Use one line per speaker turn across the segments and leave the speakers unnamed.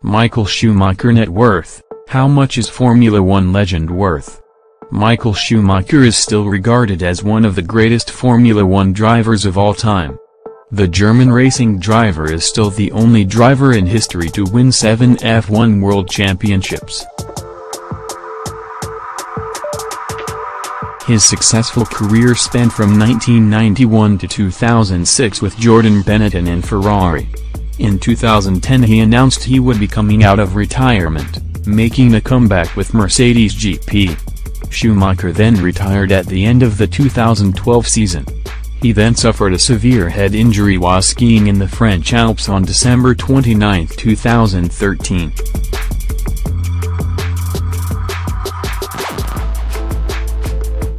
Michael Schumacher net worth. How much is Formula One legend worth? Michael Schumacher is still regarded as one of the greatest Formula One drivers of all time. The German racing driver is still the only driver in history to win 7 F1 World Championships. His successful career spanned from 1991 to 2006 with Jordan Benetton and Ferrari. In 2010 he announced he would be coming out of retirement, making a comeback with Mercedes GP. Schumacher then retired at the end of the 2012 season. He then suffered a severe head injury while skiing in the French Alps on December 29, 2013.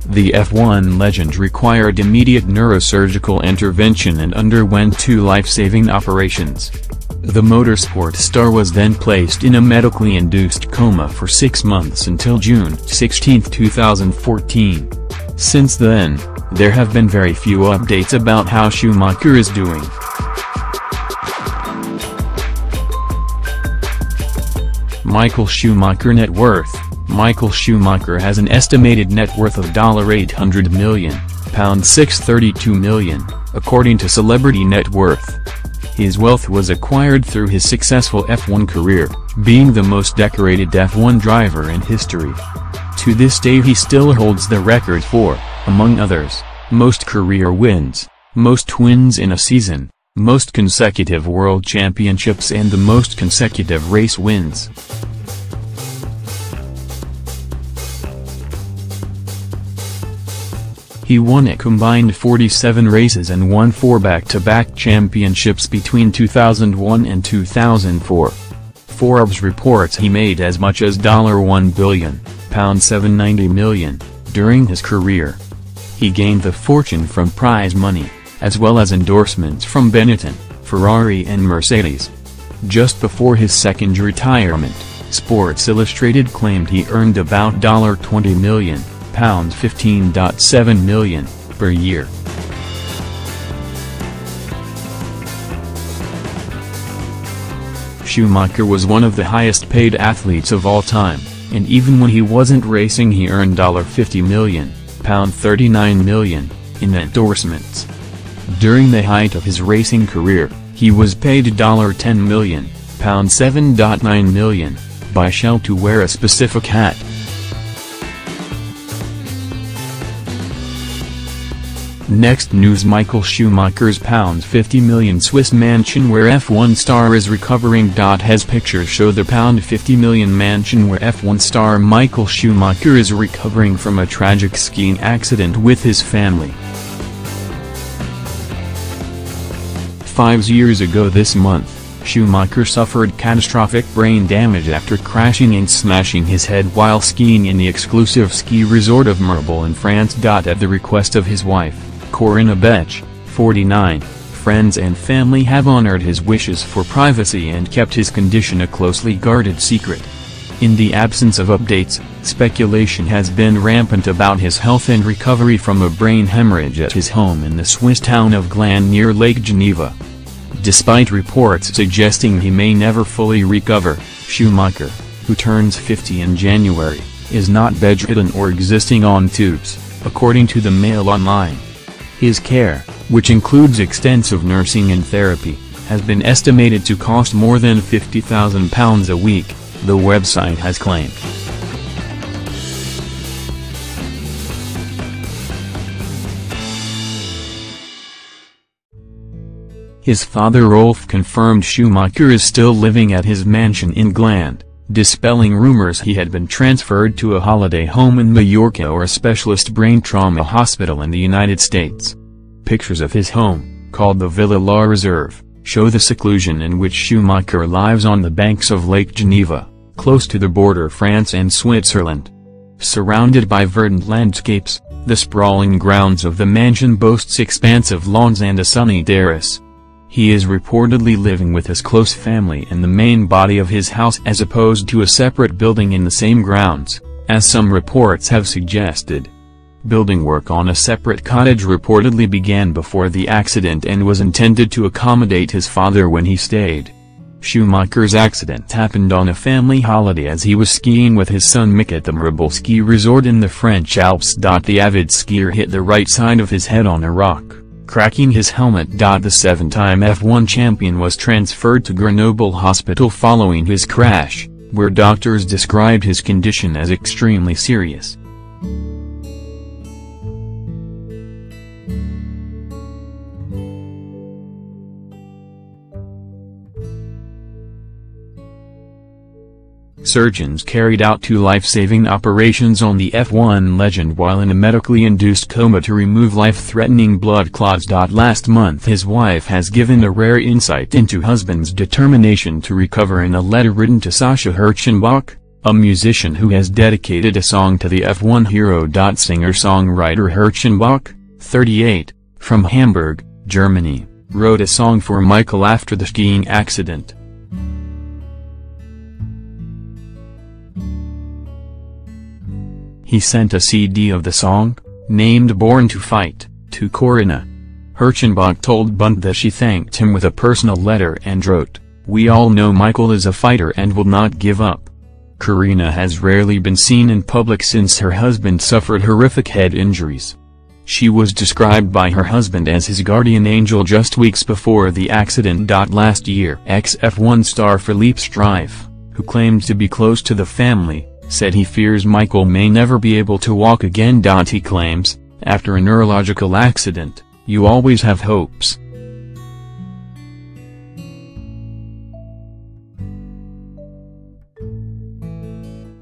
The F1 legend required immediate neurosurgical intervention and underwent 2 life-saving operations. The motorsport star was then placed in a medically induced coma for 6 months until June 16, 2014. Since then, there have been very few updates about how Schumacher is doing. Michael Schumacher net worth. Michael Schumacher has an estimated net worth of $800 million, £632 million, according to Celebrity Net Worth. His wealth was acquired through his successful F1 career, being the most decorated F1 driver in history. To this day he still holds the record for, among others, most career wins, most wins in a season, most consecutive world championships and the most consecutive race wins. He won a combined 47 races and won 4 back-to-back championships between 2001 and 2004. Forbes reports he made as much as $1 billion, £790 million, during his career. He gained the fortune from prize money, as well as endorsements from Benetton, Ferrari and Mercedes. Just before his second retirement, Sports Illustrated claimed he earned about $20 million. £15.7 million, per year. Schumacher was one of the highest paid athletes of all time, and even when he wasn't racing he earned $50 million, £39 million, in endorsements. During the height of his racing career, he was paid $10 million, £7.9 million, by Shell to wear a specific hat. Next news. Michael Schumacher's £50 million Swiss mansion where F1 star is recovering. His pictures show the £50 million mansion where F1 star Michael Schumacher is recovering from a tragic skiing accident with his family. 5 years ago this month, Schumacher suffered catastrophic brain damage after crashing and smashing his head while skiing in the exclusive ski resort of Marbol in France. At the request of his wife, Corinna Bech, 49, friends and family have honored his wishes for privacy and kept his condition a closely guarded secret. In the absence of updates, speculation has been rampant about his health and recovery from a brain hemorrhage at his home in the Swiss town of Gland near Lake Geneva. Despite reports suggesting he may never fully recover, Schumacher, who turns 50 in January, is not bedridden or existing on tubes, according to the Mail Online. His care, which includes extensive nursing and therapy, has been estimated to cost more than £50,000 a week, the website has claimed. His father Rolf confirmed Schumacher is still living at his mansion in Gland, dispelling rumors he had been transferred to a holiday home in Mallorca or a specialist brain trauma hospital in the United States. Pictures of his home, called the Villa La Reserve, show the seclusion in which Schumacher lives on the banks of Lake Geneva, close to the border France and Switzerland. Surrounded by verdant landscapes, the sprawling grounds of the mansion boasts expansive lawns and a sunny terrace. He is reportedly living with his close family in the main body of his house as opposed to a separate building in the same grounds, as some reports have suggested. Building work on a separate cottage reportedly began before the accident and was intended to accommodate his father when he stayed. Schumacher's accident happened on a family holiday as he was skiing with his son Mick at the Marble ski resort in the French Alps. The avid skier hit the right side of his head on a rock, cracking his helmet. The seven-time F1 champion was transferred to Grenoble Hospital following his crash, where doctors described his condition as extremely serious. Surgeons carried out 2 life-saving operations on the F1 legend while in a medically induced coma to remove life-threatening blood clots. Last month his wife has given a rare insight into husband's determination to recover in a letter written to Sascha Herschenbach, a musician who has dedicated a song to the F1 hero. Singer-songwriter Herschenbach, 38, from Hamburg, Germany, wrote a song for Michael after the skiing accident. He sent a CD of the song, named Born to Fight, to Corinna. Herschenbach told Bund that she thanked him with a personal letter and wrote, "We all know Michael is a fighter and will not give up." Corinna has rarely been seen in public since her husband suffered horrific head injuries. She was described by her husband as his guardian angel just weeks before the accident. Last year, ex-F1 star Philippe Streiff, who claimed to be close to the family, said he fears Michael may never be able to walk again. He claims, "After a neurological accident, you always have hopes."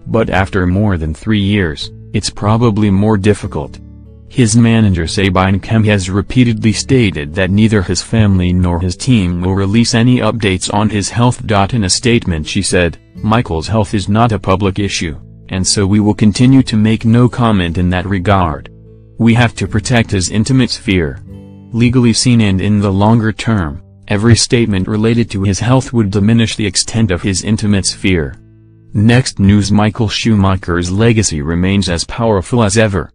But after more than 3 years, it's probably more difficult. His manager Sabine Kemm has repeatedly stated that neither his family nor his team will release any updates on his health. In a statement she said, "Michael's health is not a public issue, and so we will continue to make no comment in that regard. We have to protect his intimate sphere. Legally seen and in the longer term, every statement related to his health would diminish the extent of his intimate sphere." Next news: Michael Schumacher's legacy remains as powerful as ever.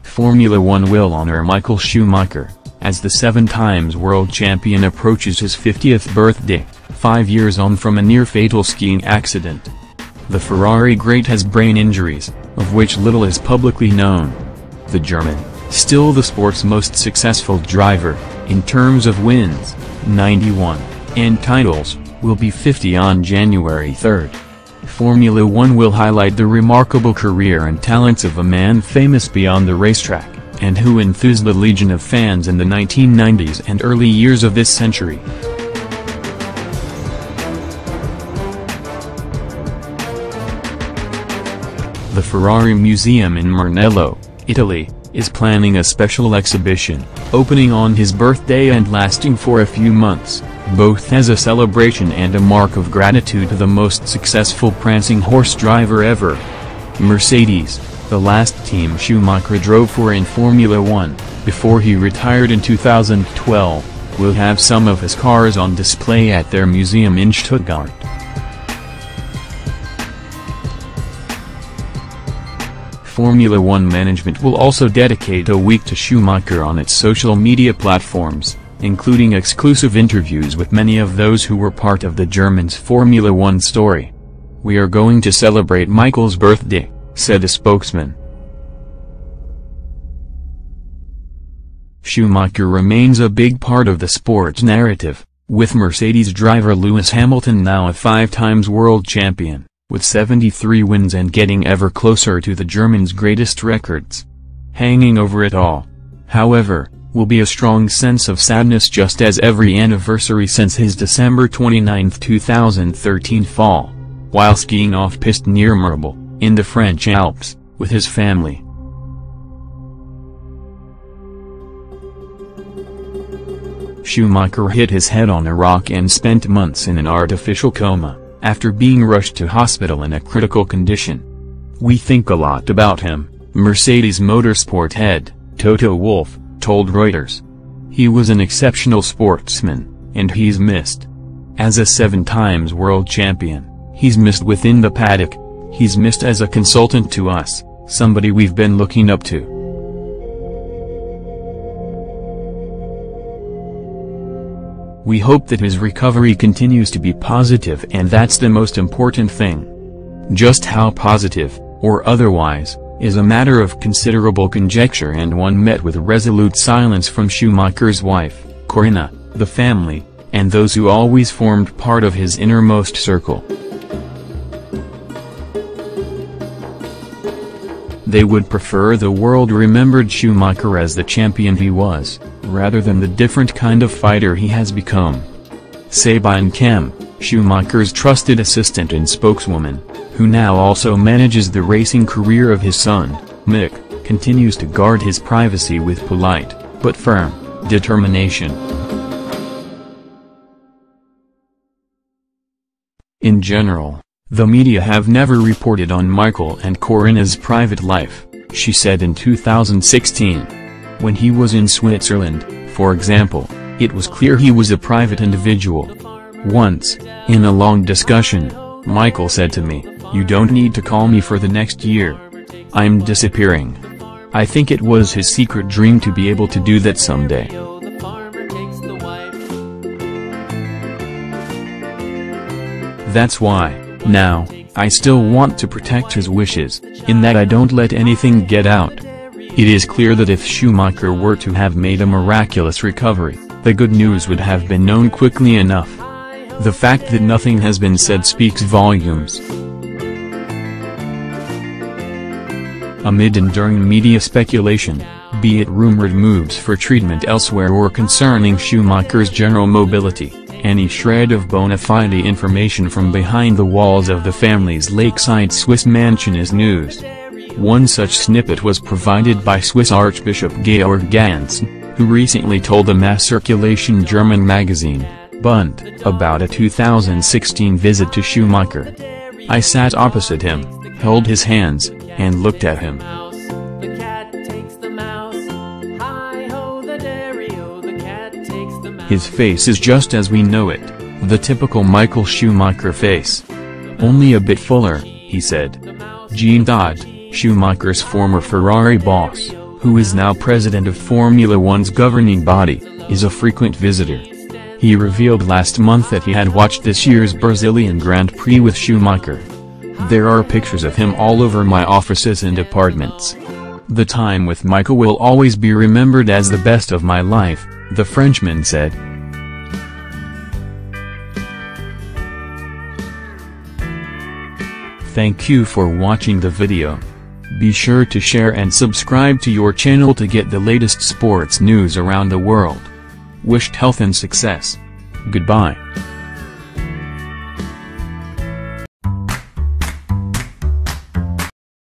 Formula One will honor Michael Schumacher, as the 7-times world champion approaches his 50th birthday, 5 years on from a near-fatal skiing accident. The Ferrari great has brain injuries, of which little is publicly known. The German, still the sport's most successful driver, in terms of wins, 91, and titles, will be 50 on January 3. Formula One will highlight the remarkable career and talents of a man famous beyond the racetrack, and who enthused the legion of fans in the 1990s and early years of this century. The Ferrari Museum in Marnello, Italy, is planning a special exhibition, opening on his birthday and lasting for a few months, both as a celebration and a mark of gratitude to the most successful prancing horse driver ever. Mercedes, the last team Schumacher drove for in Formula One, before he retired in 2012, will have some of his cars on display at their museum in Stuttgart. Formula One management will also dedicate a week to Schumacher on its social media platforms, including exclusive interviews with many of those who were part of the German's Formula One story. "We are going to celebrate Michael's birthday," said a spokesman. Schumacher remains a big part of the sport's narrative, with Mercedes driver Lewis Hamilton now a 5-times world champion, with 73 wins and getting ever closer to the German's greatest records. Hanging over it all, however, will be a strong sense of sadness, just as every anniversary since his December 29, 2013 fall, while skiing off-piste near Marble, in the French Alps, with his family. Schumacher hit his head on a rock and spent months in an artificial coma, after being rushed to hospital in a critical condition. "We think a lot about him," Mercedes Motorsport head, Toto Wolff, told Reuters. "He was an exceptional sportsman, and he's missed. As a 7-times world champion, he's missed within the paddock, he's missed as a consultant to us, somebody we've been looking up to." We hope that his recovery continues to be positive, and that's the most important thing. Just how positive, or otherwise, is a matter of considerable conjecture and one met with resolute silence from Schumacher's wife, Corinna, the family, and those who always formed part of his innermost circle. They would prefer the world remembered Schumacher as the champion he was, rather than the different kind of fighter he has become. Sabine Kemm, Schumacher's trusted assistant and spokeswoman, who now also manages the racing career of his son, Mick, continues to guard his privacy with polite, but firm, determination. In general, the media have never reported on Michael and Corinna's private life, she said in 2016. When he was in Switzerland, for example, it was clear he was a private individual. Once, in a long discussion, Michael said to me, "You don't need to call me for the next year. I'm disappearing." I think it was his secret dream to be able to do that someday. That's why, now, I still want to protect his wishes, in that I don't let anything get out. It is clear that if Schumacher were to have made a miraculous recovery, the good news would have been known quickly enough. The fact that nothing has been said speaks volumes. Amid and during media speculation, be it rumored moves for treatment elsewhere or concerning Schumacher's general mobility, any shred of bona fide information from behind the walls of the family's lakeside Swiss mansion is news. One such snippet was provided by Swiss Archbishop Georg Jansen, who recently told the mass circulation German magazine, Bund, about a 2016 visit to Schumacher. "I sat opposite him, held his hands, and looked at him. His face is just as we know it, the typical Michael Schumacher face. Only a bit fuller," he said. Jean Todt, Schumacher's former Ferrari boss, who is now president of Formula One's governing body, is a frequent visitor. He revealed last month that he had watched this year's Brazilian Grand Prix with Schumacher. "There are pictures of him all over my offices and apartments. The time with Michael will always be remembered as the best of my life," the Frenchman said. Thank you for watching the video. Be sure to share and subscribe to your channel to get the latest sports news around the world. Wished health and success. Goodbye.